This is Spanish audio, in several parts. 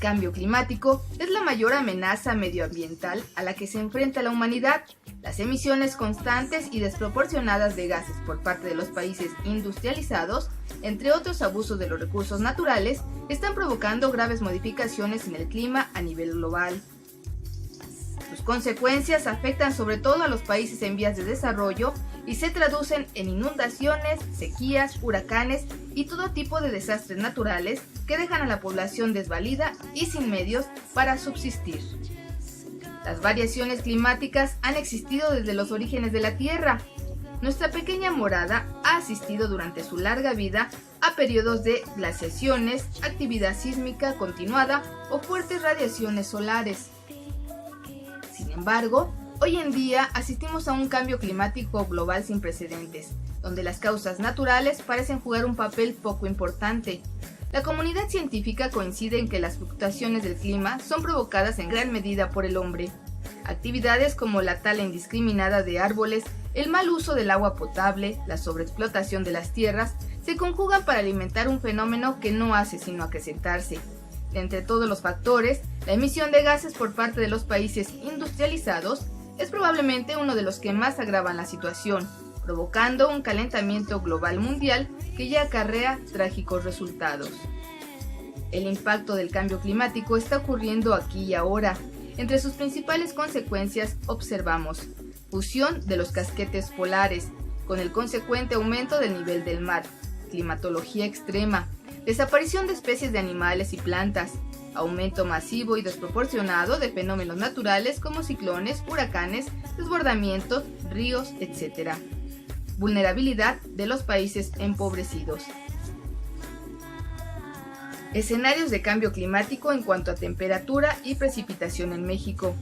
cambio climático es la mayor amenaza medioambiental a la que se enfrenta la humanidad. Las emisiones constantes y desproporcionadas de gases por parte de los países industrializados, entre otros abusos de los recursos naturales, están provocando graves modificaciones en el clima a nivel global. Sus consecuencias afectan sobre todo a los países en vías de desarrollo y se traducen en inundaciones, sequías, huracanes y todo tipo de desastres naturales que dejan a la población desvalida y sin medios para subsistir. Las variaciones climáticas han existido desde los orígenes de la Tierra. Nuestra pequeña morada ha asistido durante su larga vida a periodos de glaciaciones, actividad sísmica continuada o fuertes radiaciones solares. Sin embargo, hoy en día asistimos a un cambio climático global sin precedentes, donde las causas naturales parecen jugar un papel poco importante. La comunidad científica coincide en que las fluctuaciones del clima son provocadas en gran medida por el hombre. Actividades como la tala indiscriminada de árboles, el mal uso del agua potable, la sobreexplotación de las tierras, se conjugan para alimentar un fenómeno que no hace sino acrecentarse. Entre todos los factores, la emisión de gases por parte de los países industrializados es probablemente uno de los que más agravan la situación, provocando un calentamiento global mundial que ya acarrea trágicos resultados. El impacto del cambio climático está ocurriendo aquí y ahora. Entre sus principales consecuencias observamos fusión de los casquetes polares, con el consecuente aumento del nivel del mar, climatología extrema, desaparición de especies de animales y plantas, aumento masivo y desproporcionado de fenómenos naturales como ciclones, huracanes, desbordamientos, ríos, etc. Vulnerabilidad de los países empobrecidos. Escenarios de cambio climático en cuanto a temperatura y precipitación en México.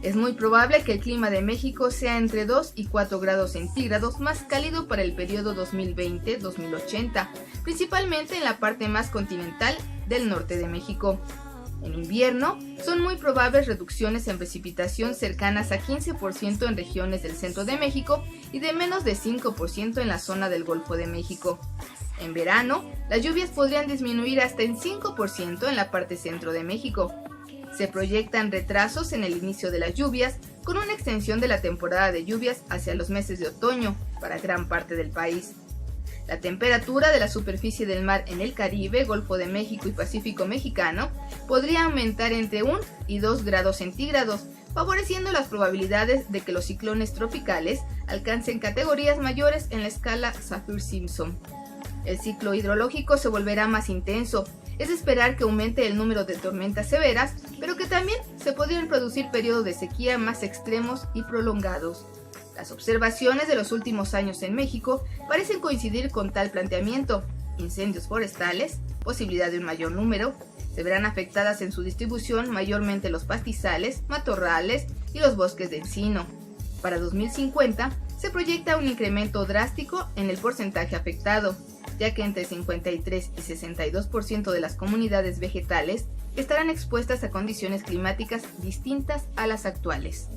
Es muy probable que el clima de México sea entre 2 y 4 grados centígrados más cálido para el periodo 2020-2080, principalmente en la parte más continental del norte de México. En invierno, son muy probables reducciones en precipitación cercanas a 15% en regiones del centro de México y de menos de 5% en la zona del Golfo de México. En verano, las lluvias podrían disminuir hasta en 5% en la parte centro de México. Se proyectan retrasos en el inicio de las lluvias, con una extensión de la temporada de lluvias hacia los meses de otoño para gran parte del país. La temperatura de la superficie del mar en el Caribe, Golfo de México y Pacífico mexicano podría aumentar entre 1 y 2 grados centígrados, favoreciendo las probabilidades de que los ciclones tropicales alcancen categorías mayores en la escala Saffir-Simpson. El ciclo hidrológico se volverá más intenso. Es de esperar que aumente el número de tormentas severas, pero que también se podrían producir periodos de sequía más extremos y prolongados. Las observaciones de los últimos años en México parecen coincidir con tal planteamiento. Incendios forestales, posibilidad de un mayor número, se verán afectadas en su distribución mayormente los pastizales, matorrales y los bosques de encino. Para 2050 se proyecta un incremento drástico en el porcentaje afectado, ya que entre 53 y 62% de las comunidades vegetales estarán expuestas a condiciones climáticas distintas a las actuales.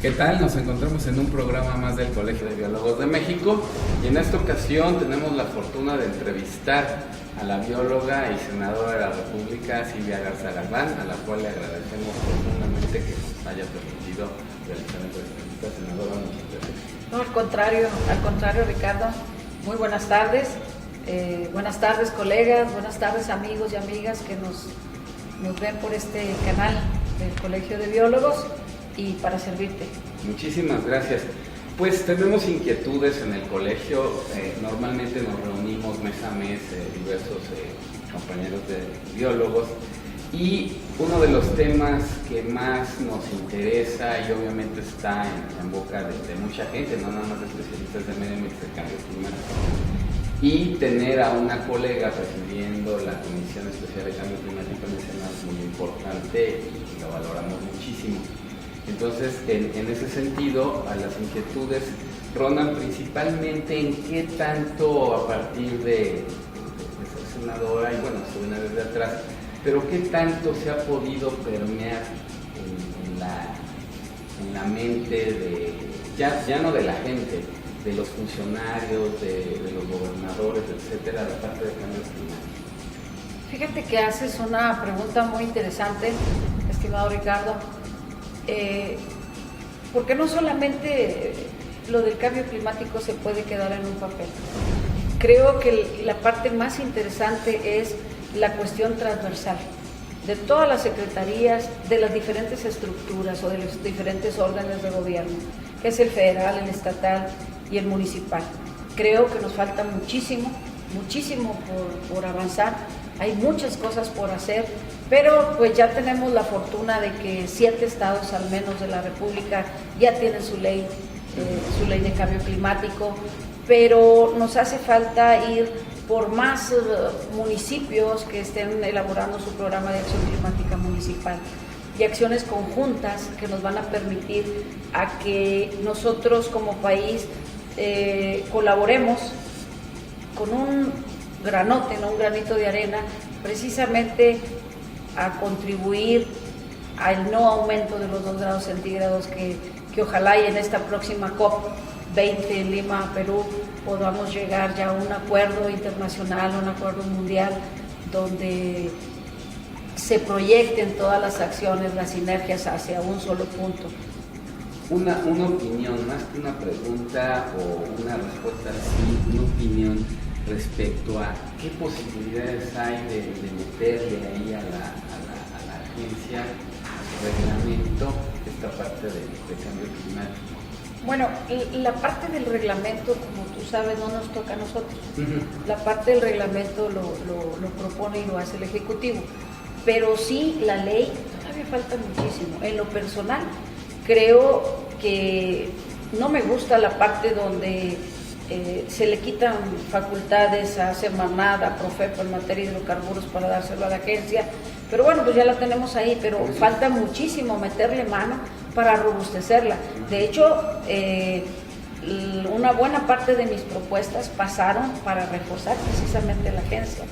¿Qué tal? Nos encontramos en un programa más del Colegio de Biólogos de México y en esta ocasión tenemos la fortuna de entrevistar a la bióloga y senadora de la República, Silvia Garza Galván, a la cual le agradecemos profundamente que nos haya permitido realizar esta entrevista. Senadora, muchas gracias. No, al contrario, Ricardo. Muy buenas tardes. Buenas tardes, colegas, buenas tardes, amigos y amigas que nos ven por este canal del Colegio de Biólogos. Y para servirte. Muchísimas gracias. Pues tenemos inquietudes en el colegio, normalmente nos reunimos mes a mes diversos compañeros de biólogos y uno de los temas que más nos interesa y obviamente está en boca de mucha gente, no nada más de especialistas de medio ambiente, de cambio climático, y tener a una colega presidiendo la Comisión Especial de Cambio Climático en el Senado es muy importante y lo valoramos muchísimo. Entonces, en ese sentido, a las inquietudes rondan principalmente en qué tanto a partir de ser senadora, y bueno, se viene desde atrás, pero qué tanto se ha podido permear en la mente de ya no de la gente, de los funcionarios, de los gobernadores, etcétera, la parte de cambio climático? Fíjate que haces una pregunta muy interesante, estimado Ricardo, porque no solamente lo del cambio climático se puede quedar en un papel. Creo que la parte más interesante es la cuestión transversal de todas las secretarías, de las diferentes estructuras o de los diferentes órdenes de gobierno, que es el federal, el estatal y el municipal. Creo que nos falta muchísimo por avanzar. Hay muchas cosas por hacer, pero pues ya tenemos la fortuna de que 7 estados al menos de la República ya tienen su ley de cambio climático, pero nos hace falta ir por más municipios que estén elaborando su programa de acción climática municipal y acciones conjuntas que nos van a permitir a que nosotros como país colaboremos con un granote, no un granito de arena, precisamente a contribuir al no aumento de los 2 grados centígrados que ojalá y en esta próxima COP20 en Lima, Perú, podamos llegar ya a un acuerdo internacional, un acuerdo mundial, donde se proyecten todas las acciones, las sinergias hacia un solo punto. Una opinión, más que una pregunta o una respuesta, sí, una opinión respecto a qué posibilidades hay de meterle ahí a la agencia, a su reglamento, esta parte de cambio climático. Bueno, la parte del reglamento, como tú sabes, no nos toca a nosotros. La parte del reglamento lo propone y lo hace el Ejecutivo. Pero sí, la ley todavía falta muchísimo. En lo personal, creo que no me gusta la parte donde se le quitan facultades a Semarnat, a Profeco en materia de hidrocarburos para dárselo a la agencia, pero bueno, pues ya la tenemos ahí, pero falta muchísimo meterle mano para robustecerla. De hecho, una buena parte de mis propuestas pasaron para reforzar precisamente la agencia,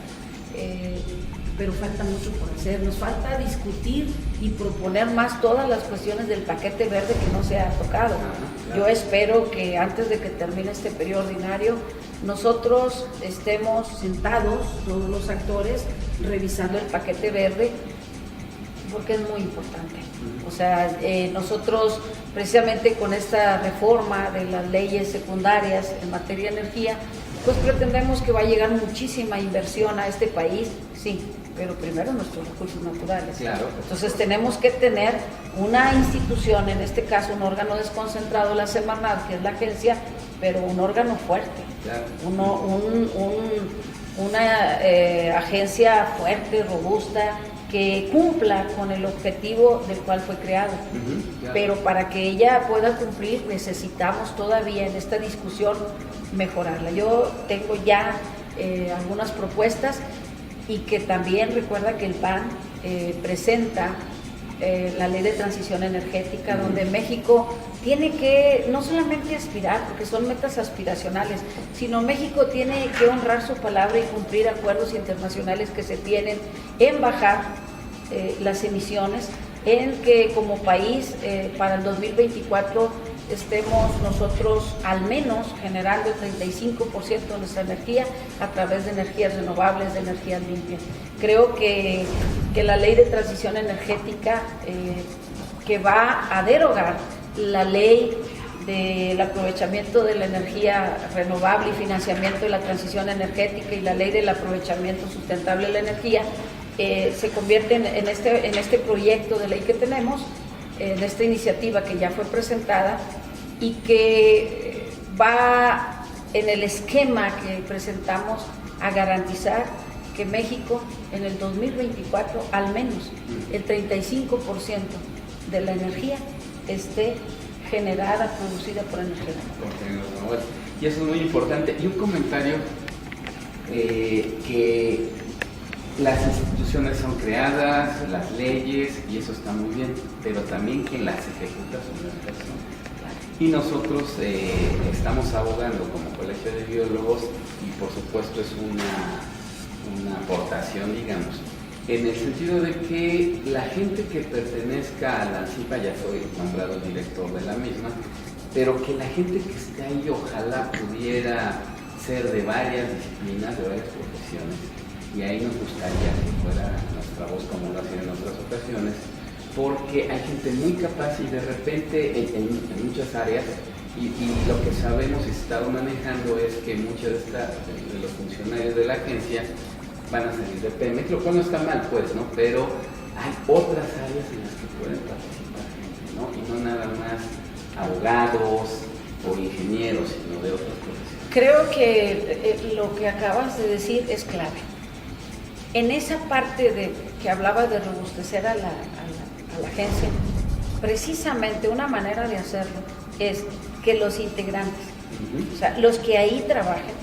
pero falta mucho por hacer, nos falta discutir y proponer más todas las cuestiones del paquete verde que no se ha tocado. Yo espero que antes de que termine este periodo ordinario, nosotros estemos sentados, todos los actores, revisando el paquete verde, porque es muy importante. O sea, nosotros precisamente con esta reforma de las leyes secundarias en materia de energía, pues pretendemos que va a llegar muchísima inversión a este país, sí, pero primero nuestros recursos naturales. Claro. Entonces tenemos que tener una institución, en este caso un órgano desconcentrado, la Semarnat, que es la agencia, pero un órgano fuerte, claro. Una agencia fuerte, robusta, que cumpla con el objetivo del cual fue creado. Claro. Pero para que ella pueda cumplir necesitamos todavía en esta discusión mejorarla. Yo tengo ya algunas propuestas y que también recuerda que el PAN presenta la ley de transición energética, donde México tiene que no solamente aspirar, porque son metas aspiracionales, sino México tiene que honrar su palabra y cumplir acuerdos internacionales que se tienen en bajar las emisiones, en que como país para el 2024 estemos nosotros al menos generando el 35% de nuestra energía a través de energías renovables, de energías limpias. Creo que la ley de transición energética que va a derogar la ley del aprovechamiento de la energía renovable y financiamiento de la transición energética y la ley del aprovechamiento sustentable de la energía se convierte en este proyecto de ley que tenemos, de esta iniciativa que ya fue presentada y que va en el esquema que presentamos a garantizar que México en el 2024 al menos el 35% de la energía esté generada, producida por energía renovable. Y eso es muy importante. Y un comentario que las instituciones son creadas, las leyes, y eso está muy bien, pero también quien las ejecuta son las personas. Y nosotros estamos abogando como Colegio de Biólogos, y por supuesto es una aportación, digamos, en el sentido de que la gente que pertenezca a la ANCIPA, ya soy nombrado director de la misma, pero que la gente que esté ahí ojalá pudiera ser de varias disciplinas, de varias profesiones, y ahí nos gustaría que fuera nuestra voz como lo hacen en otras ocasiones, porque hay gente muy capaz y de repente en muchas áreas, y lo que sabemos y se está manejando es que muchos de los funcionarios de la agencia van a salir de Pemex, lo cual no está mal, pues, ¿no? Pero hay otras áreas en las que pueden participar gente, ¿no? Y no nada más abogados o ingenieros, sino de otras profesiones. Creo que lo que acabas de decir es clave. En esa parte que hablaba de robustecer a la agencia, precisamente una manera de hacerlo es que los integrantes, o sea, los que ahí trabajan,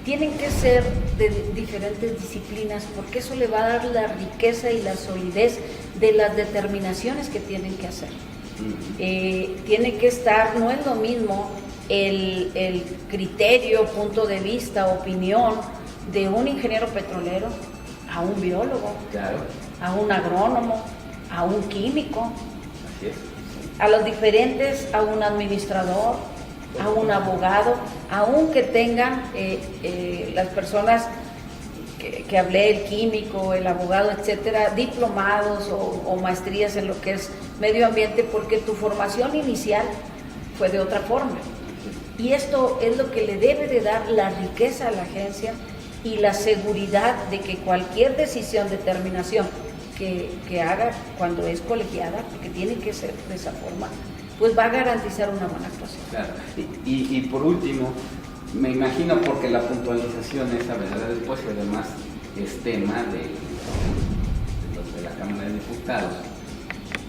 tienen que ser de diferentes disciplinas, porque eso le va a dar la riqueza y la solidez de las determinaciones que tienen que hacer. Tiene que estar, no es lo mismo el criterio, punto de vista, opinión de un ingeniero petrolero a un biólogo, claro, a un agrónomo, a un químico, así es, a los diferentes, a un administrador, a un abogado, aunque tengan las personas que hablé, el químico, el abogado, etcétera, diplomados o maestrías en lo que es medio ambiente, porque tu formación inicial fue de otra forma. Y esto es lo que le debe de dar la riqueza a la agencia y la seguridad de que cualquier decisión, determinación que haga cuando es colegiada, porque tiene que ser de esa forma, pues va a garantizar una buena actuación. Claro. Y por último, me imagino, porque la puntualización esa vendrá después y además es tema de la Cámara de Diputados,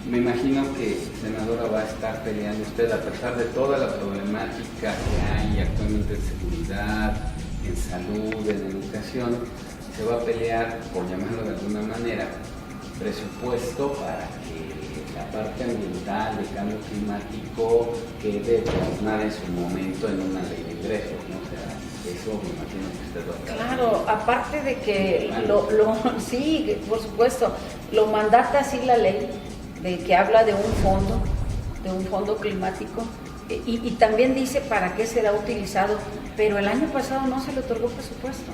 me imagino que, senadora, va a estar peleando usted, a pesar de toda la problemática que hay actualmente en seguridad, en salud, en educación, se va a pelear, por llamarlo de alguna manera, presupuesto para que la parte ambiental, de cambio climático, quede plasmada en su momento en una ley de ingresos, ¿no? O sea, eso me imagino que usted va a estar. Claro, aparte de que sí, por supuesto, lo mandata así la ley, de que habla de un fondo climático, y también dice para qué será utilizado, pero el año pasado no se le otorgó presupuesto.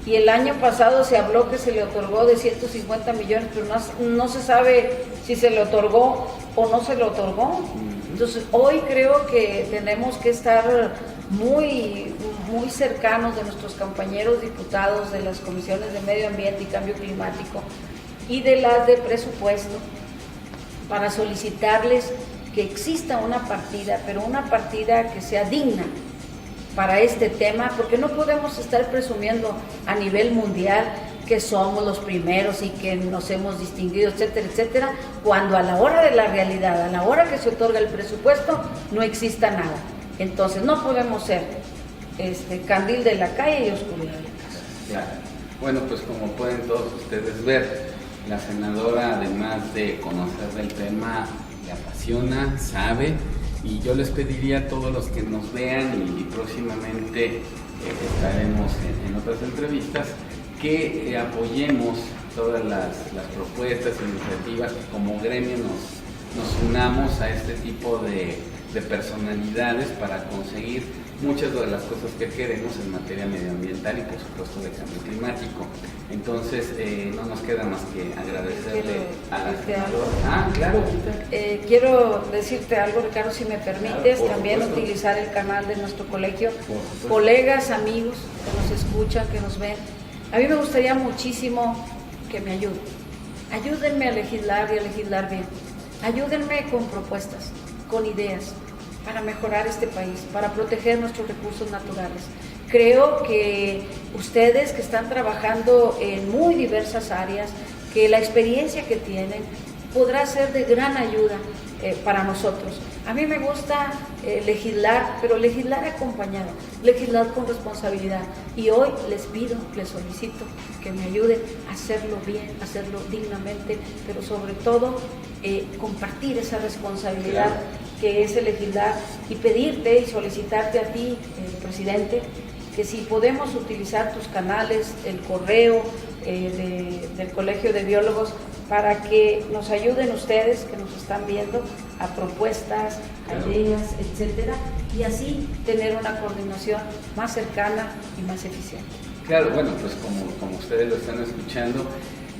Y el año pasado se habló que se le otorgó de 150 millones, pero no se sabe si se le otorgó o no se le otorgó. Entonces, hoy creo que tenemos que estar muy, muy cercanos de nuestros compañeros diputados de las comisiones de Medio Ambiente y Cambio Climático y de las de presupuesto, para solicitarles que exista una partida, pero una partida que sea digna para este tema, porque no podemos estar presumiendo a nivel mundial que somos los primeros y que nos hemos distinguido, etcétera, etcétera, cuando a la hora de la realidad, a la hora que se otorga el presupuesto, no exista nada. Entonces no podemos ser candil de la calle y oscuridad de la casa. Claro. Bueno, pues como pueden todos ustedes ver, la senadora, además de conocer del tema, le apasiona, sabe. Y yo les pediría a todos los que nos vean y próximamente estaremos en otras entrevistas, que apoyemos todas las propuestas e iniciativas, que como gremio nos unamos a este tipo de personalidades para conseguir muchas de las cosas que queremos en materia medioambiental y por supuesto de cambio climático. Entonces no nos queda más que agradecerle a la senadora. Claro, quiero decirte algo, Ricardo, si me permites, claro, también supuesto. Utilizar el canal de nuestro colegio, colegas, amigos que nos escuchan, que nos ven. A mí me gustaría muchísimo que me ayuden. Ayúdenme a legislar y a legislar bien. Ayúdenme con propuestas, con ideas, para mejorar este país, para proteger nuestros recursos naturales. Creo que ustedes que están trabajando en muy diversas áreas, que la experiencia que tienen podrá ser de gran ayuda para nosotros. A mí me gusta legislar, pero legislar acompañado, legislar con responsabilidad. Y hoy les pido, les solicito que me ayuden a hacerlo bien, a hacerlo dignamente, pero sobre todo compartir esa responsabilidad que es el legislar, y pedirte y solicitarte a ti, presidente, que si podemos utilizar tus canales, el correo del Colegio de Biólogos, para que nos ayuden ustedes que nos están viendo a propuestas, a ideas, etcétera, y así tener una coordinación más cercana y más eficiente. Claro, bueno, pues como ustedes lo están escuchando,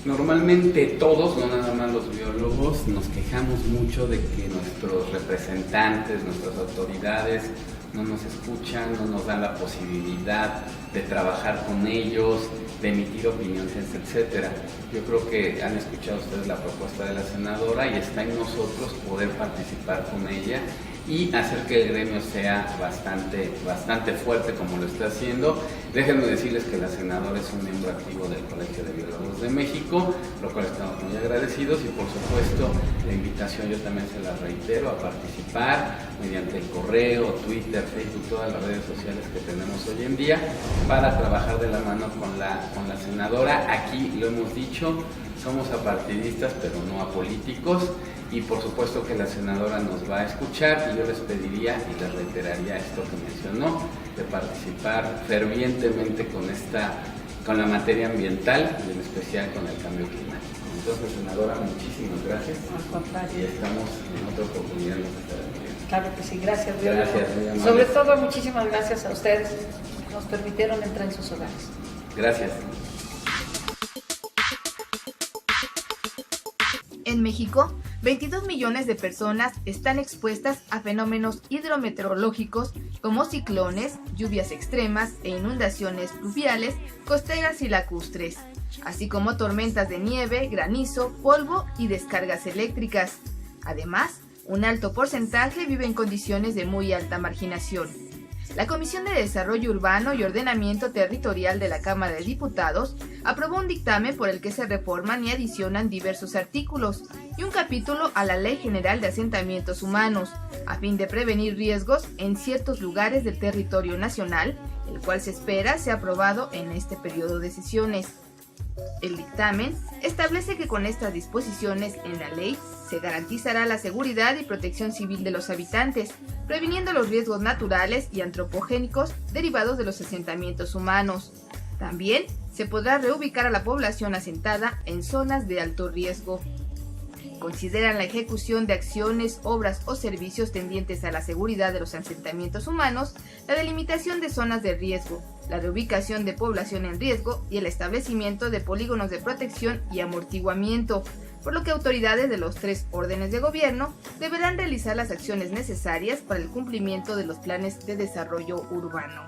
normalmente todos, no nada más los biólogos, nos quejamos mucho de que nuestros representantes, nuestras autoridades no nos escuchan, no nos dan la posibilidad de trabajar con ellos, de emitir opiniones, etcétera. Yo creo que han escuchado ustedes la propuesta de la senadora y está en nosotros poder participar con ella y hacer que el gremio sea bastante fuerte como lo está haciendo. Déjenme decirles que la senadora es un miembro activo del Colegio de Biólogos de México, lo cual estamos muy agradecidos y por supuesto la invitación yo también se la reitero a participar mediante el correo, Twitter, Facebook, todas las redes sociales que tenemos hoy en día para trabajar de la mano con la senadora. Aquí lo hemos dicho, somos apartidistas pero no apolíticos. Y por supuesto que la senadora nos va a escuchar y yo les pediría y les reiteraría esto que mencionó, de participar fervientemente con la materia ambiental y en especial con el cambio climático. Entonces, senadora, muchísimas gracias. Al contrario. Y estamos en otra oportunidad de estar aquí. Claro que sí, gracias, biólogo. Gracias, muy amable. Sobre todo, muchísimas gracias a ustedes que nos permitieron entrar en sus hogares. Gracias. En México, 22 millones de personas están expuestas a fenómenos hidrometeorológicos como ciclones, lluvias extremas e inundaciones pluviales, costeras y lacustres, así como tormentas de nieve, granizo, polvo y descargas eléctricas. Además, un alto porcentaje vive en condiciones de muy alta marginación. La Comisión de Desarrollo Urbano y Ordenamiento Territorial de la Cámara de Diputados aprobó un dictamen por el que se reforman y adicionan diversos artículos y un capítulo a la Ley General de Asentamientos Humanos, a fin de prevenir riesgos en ciertos lugares del territorio nacional, el cual se espera sea aprobado en este periodo de sesiones. El dictamen establece que con estas disposiciones en la ley se garantizará la seguridad y protección civil de los habitantes, previniendo los riesgos naturales y antropogénicos derivados de los asentamientos humanos. También se podrá reubicar a la población asentada en zonas de alto riesgo. Consideran la ejecución de acciones, obras o servicios tendientes a la seguridad de los asentamientos humanos, la delimitación de zonas de riesgo, la reubicación de población en riesgo y el establecimiento de polígonos de protección y amortiguamiento, por lo que autoridades de los 3 órdenes de gobierno deberán realizar las acciones necesarias para el cumplimiento de los planes de desarrollo urbano.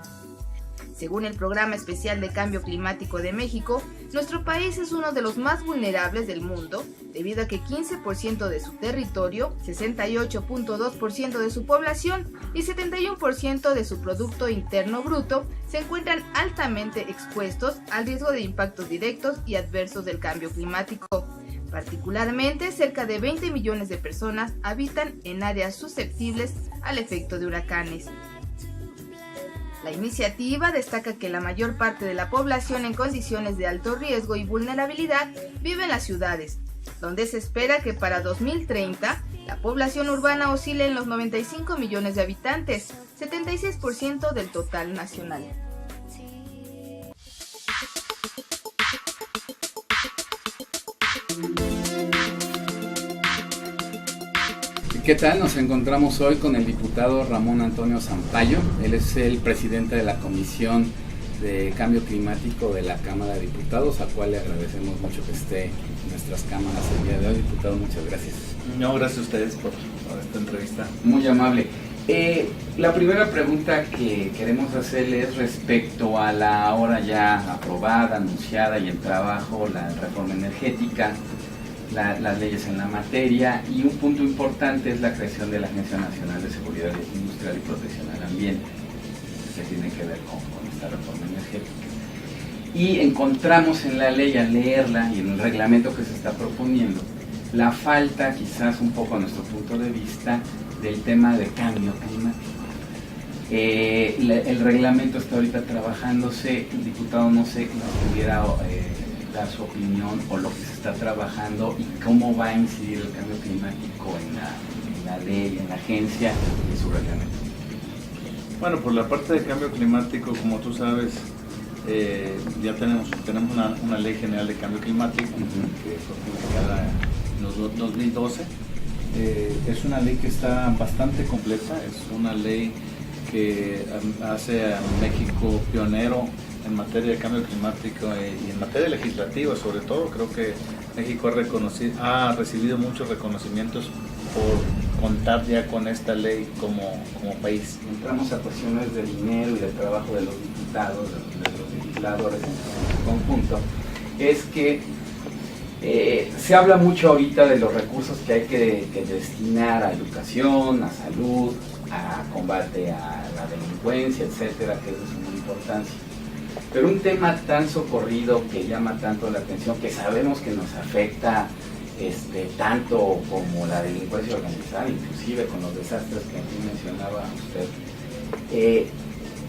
Según el Programa Especial de Cambio Climático de México, nuestro país es uno de los más vulnerables del mundo, debido a que 15% de su territorio, 68.2% de su población y 71% de su Producto Interno Bruto se encuentran altamente expuestos al riesgo de impactos directos y adversos del cambio climático. Particularmente, cerca de 20 millones de personas habitan en áreas susceptibles al efecto de huracanes. La iniciativa destaca que la mayor parte de la población en condiciones de alto riesgo y vulnerabilidad vive en las ciudades, donde se espera que para 2030 la población urbana oscile en los 95 millones de habitantes, 76% del total nacional. ¿Qué tal? Nos encontramos hoy con el diputado Ramón Antonio Zampayo. Él es el presidente de la Comisión de Cambio Climático de la Cámara de Diputados, a cual le agradecemos mucho que esté en nuestras cámaras el día de hoy. Diputado, muchas gracias. No, gracias a ustedes por esta entrevista. Muy amable. La primera pregunta que queremos hacerle es respecto a la ahora ya aprobada, anunciada y en trabajo, la reforma energética, las leyes en la materia, y un punto importante es la creación de la Agencia Nacional de Seguridad Industrial y Protección al Ambiente, que tiene que ver con esta reforma energética. Y encontramos en la ley, al leerla y en el reglamento que se está proponiendo, la falta, quizás un poco a nuestro punto de vista, del tema de cambio climático. El reglamento está ahorita trabajándose. El diputado, no sé, nos pudiera dar su opinión o lo que se está trabajando y cómo va a incidir el cambio climático en la ley, en la agencia y su reglamento. Bueno, por la parte de cambio climático, como tú sabes, ya tenemos una ley general de cambio climático que fue publicada en los 2012. Es una ley que está bastante completa, es una ley que hace a México pionero en materia de cambio climático y en materia legislativa sobre todo. Creo que México ha recibido muchos reconocimientos por contar ya con esta ley como país. Entramos a cuestiones de dinero y del trabajo de los diputados, de los legisladores en su conjunto. Es que se habla mucho ahorita de los recursos que hay que destinar a educación, a salud, a combate a la delincuencia, etcétera, que es de suma importancia. Pero un tema tan socorrido que llama tanto la atención, que sabemos que nos afecta tanto como la delincuencia organizada, inclusive con los desastres que aquí mencionaba usted.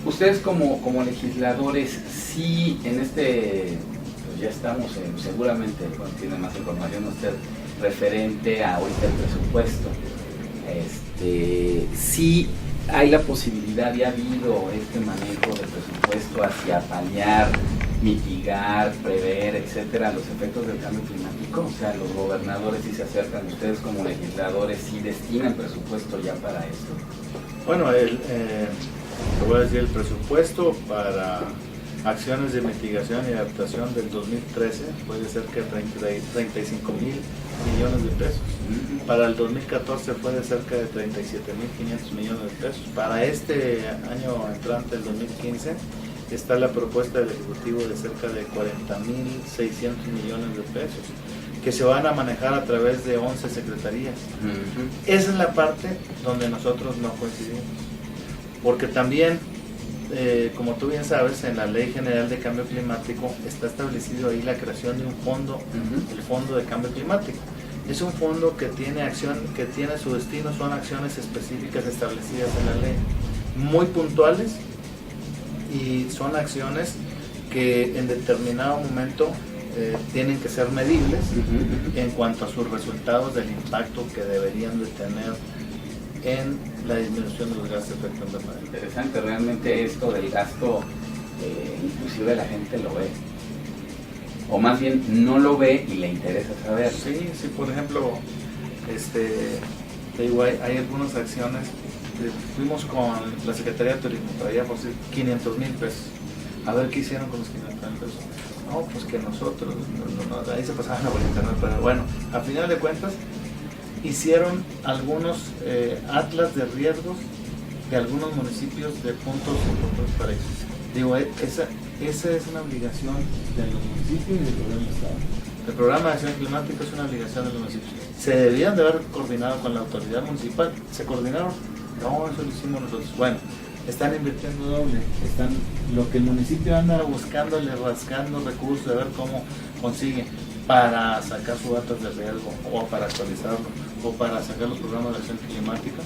Ustedes como legisladores, sí, en pues ya estamos seguramente, bueno, tiene más información usted referente a ahorita el presupuesto. Sí hay la posibilidad y ha habido este manejo del presupuesto hacia paliar, mitigar, prever, etcétera, los efectos del cambio climático. O sea, los gobernadores sí se acercan, ustedes como legisladores sí destinan presupuesto ya para esto. Bueno, te voy a decir, el presupuesto para acciones de mitigación y adaptación del 2013 fue de cerca de 35 mil millones de pesos. Para el 2014 fue de cerca de 37.500 millones de pesos. Para este año entrante, el 2015, está la propuesta del Ejecutivo de cerca de 40.600 millones de pesos, que se van a manejar a través de 11 secretarías. Esa es la parte donde nosotros no coincidimos, porque también, como tú bien sabes, en la Ley General de Cambio Climático está establecido ahí la creación de un fondo, el Fondo de Cambio Climático. Es un fondo que tiene su destino, son acciones específicas establecidas en la ley, muy puntuales, y son acciones que en determinado momento tienen que ser medibles en cuanto a sus resultados del impacto que deberían de tener en la disminución de los gases de efecto invernadero. Interesante, realmente esto del gasto, inclusive la gente lo ve, o más bien no lo ve y le interesa saber. Sí, por ejemplo, te digo, hay algunas acciones. Fuimos con la Secretaría de Turismo, traíamos 500,000 pesos. A ver qué hicieron con los 500,000 pesos. No, pues que nosotros, ahí se pasaban por internet, pero bueno, a final de cuentas, hicieron algunos atlas de riesgos de algunos municipios de puntos importantes para ellos. Digo, esa es una obligación de los municipios y del gobierno del Estado. El programa de acción climática es una obligación de los municipios. Se debían de haber coordinado con la autoridad municipal. ¿Se coordinaron? No, eso lo hicimos nosotros. Bueno, están invirtiendo doble. Lo que el municipio anda buscándole, rascando recursos, de ver cómo consigue para sacar sus datos de riesgo, o para actualizarlo, o para sacar los programas de acción climática.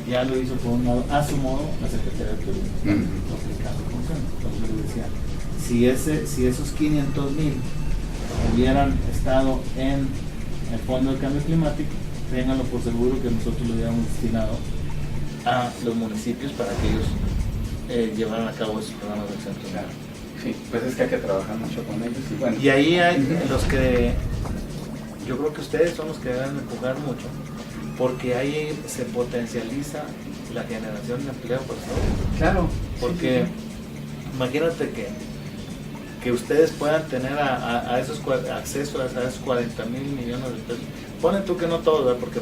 Ya lo hizo por un lado, a su modo, la Secretaría de Turismo. Entonces yo decía, si esos 500,000 hubieran estado en el Fondo de Cambio Climático, ténganlo por seguro que nosotros lo hubiéramos destinado a los municipios para que ellos llevaran a cabo esos programas de acción climática. Sí, pues es que hay que trabajar mucho con ellos. Y, bueno. Y ahí hay los que, yo creo que ustedes son los que deben empujar mucho, porque ahí se potencializa la generación de empleo por favor. Claro. Porque imagínate que ustedes puedan tener acceso a esos 40,000 millones de pesos. Ponen tú que no todo, ¿verdad? Porque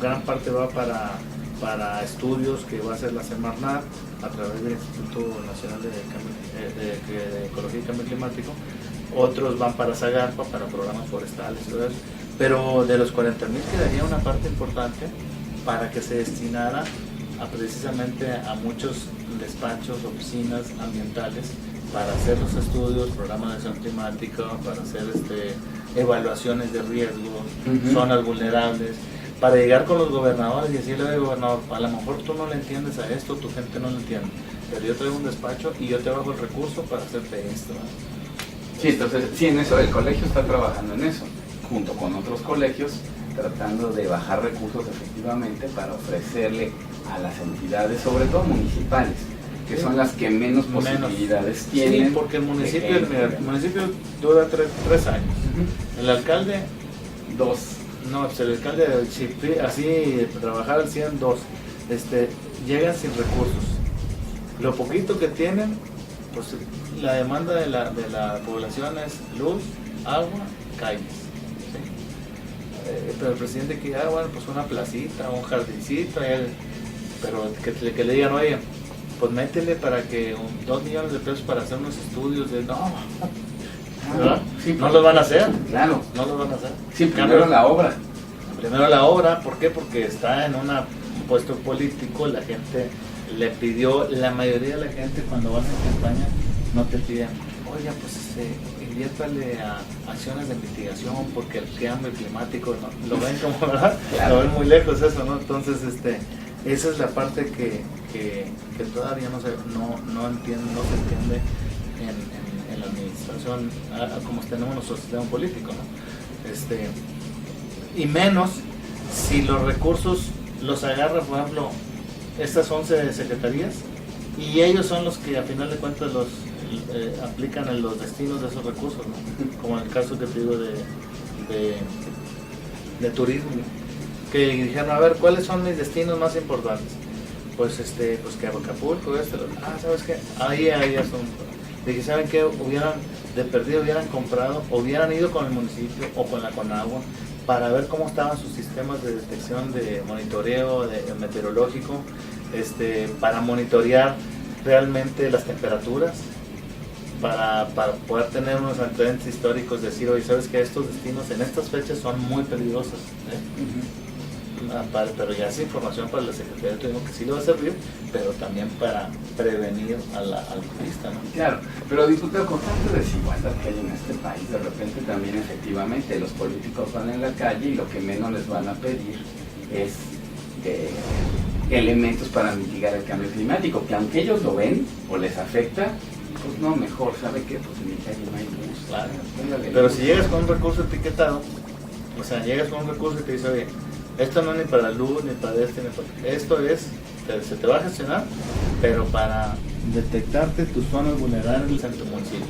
gran parte va para estudios que va a hacer la Semarnat a través del Instituto Nacional de Ecología y Cambio Climático. Otros van para Zagarpa, para programas forestales y todo eso. Pero de los 40,000 quedaría una parte importante para que se destinara precisamente a muchos despachos, oficinas ambientales, para hacer los estudios, programas de acción climática, para hacer evaluaciones de riesgos, zonas vulnerables, para llegar con los gobernadores y decirle al gobernador, a lo mejor tú no le entiendes a esto, tu gente no lo entiende, pero yo traigo un despacho y yo te bajo el recurso para hacerte esto, ¿no? Sí, entonces, sí, en eso, el colegio está trabajando en eso, junto con otros colegios, tratando de bajar recursos efectivamente para ofrecerle a las entidades, sobre todo municipales, que son las que menos posibilidades tienen. Sí, porque el municipio dura 3 años. El alcalde, 2. no, pues el alcalde, si así trabajar al 100, 2. Llegan sin recursos. Lo poquito que tienen, pues la demanda de la población es luz, agua, calles. ¿Sí? Pero el presidente quiere, bueno, pues una placita, un jardincito, pero que le digan, oye, pues métele para que 2 millones de pesos para hacer unos estudios de ¿verdad? Sí, No lo van a hacer. Claro. No lo van a hacer. Sí, primero la obra. Primero la obra, ¿por qué? Porque está en un puesto político, la gente le pidió, la mayoría de la gente cuando vas en campaña no te piden, oye, pues inviértale a acciones de mitigación porque el cambio climático, ¿no? Lo ven como, ¿verdad? Claro. Lo ven muy lejos eso, ¿no? Entonces, esa es la parte que todavía no se entiende en la administración, como tenemos nuestro sistema político, ¿no? Y menos si los recursos los agarra, por ejemplo, estas 11 secretarías, y ellos son los que a final de cuentas aplican en los destinos de esos recursos, ¿no? Como en el caso que te digo de turismo, ¿no? Que dijeron, a ver, ¿cuáles son mis destinos más importantes? Pues que Acapulco, ¿sabes qué? Ahí hay asunto. Dije, ¿saben qué? Hubieran comprado, hubieran ido con el municipio o con la Conagua para ver cómo estaban sus sistemas de detección, de monitoreo meteorológico, para monitorear realmente las temperaturas, para poder tener unos antecedentes históricos, decir, oye, ¿sabes qué? Estos destinos en estas fechas son muy peligrosos, pero ya es información para la Secretaría de Turismo que sí le va a servir, pero también para prevenir al turista, ¿no? Claro, pero diputado, con tanta desigualdad que hay en este país, de repente también efectivamente los políticos van en la calle y lo que menos les van a pedir es elementos para mitigar el cambio climático, que aunque ellos lo ven o les afecta, pues no, mejor, ¿sabe qué? Pues en mi calle no hay luz. Claro. Pero si llegas con un recurso etiquetado, o sea, llegas con un recurso y te dice, oye, esto no es ni para la luz, ni para esto se te va a gestionar, pero para detectarte tus zonas vulnerables en tu municipio.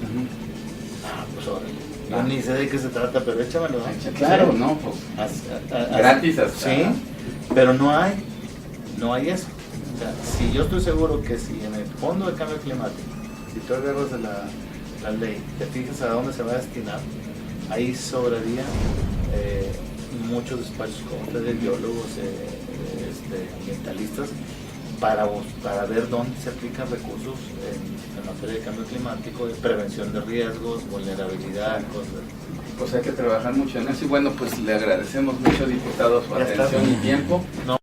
Pues órale. Yo ni sé de qué se trata, pero échamelo. Claro, ¿sí? No, pues gratis hasta. Sí, pero no hay eso. O sea, si yo estoy seguro que si en el fondo de cambio climático, si tú agarras de la ley, te fijas a dónde se va a destinar, ahí sobraría muchos despachos como ustedes, biólogos, ambientalistas, para ver dónde se aplican recursos en materia de cambio climático, de prevención de riesgos, vulnerabilidad, cosas. Pues hay que trabajar mucho en eso y bueno, pues le agradecemos mucho, diputado, su atención y tiempo. No.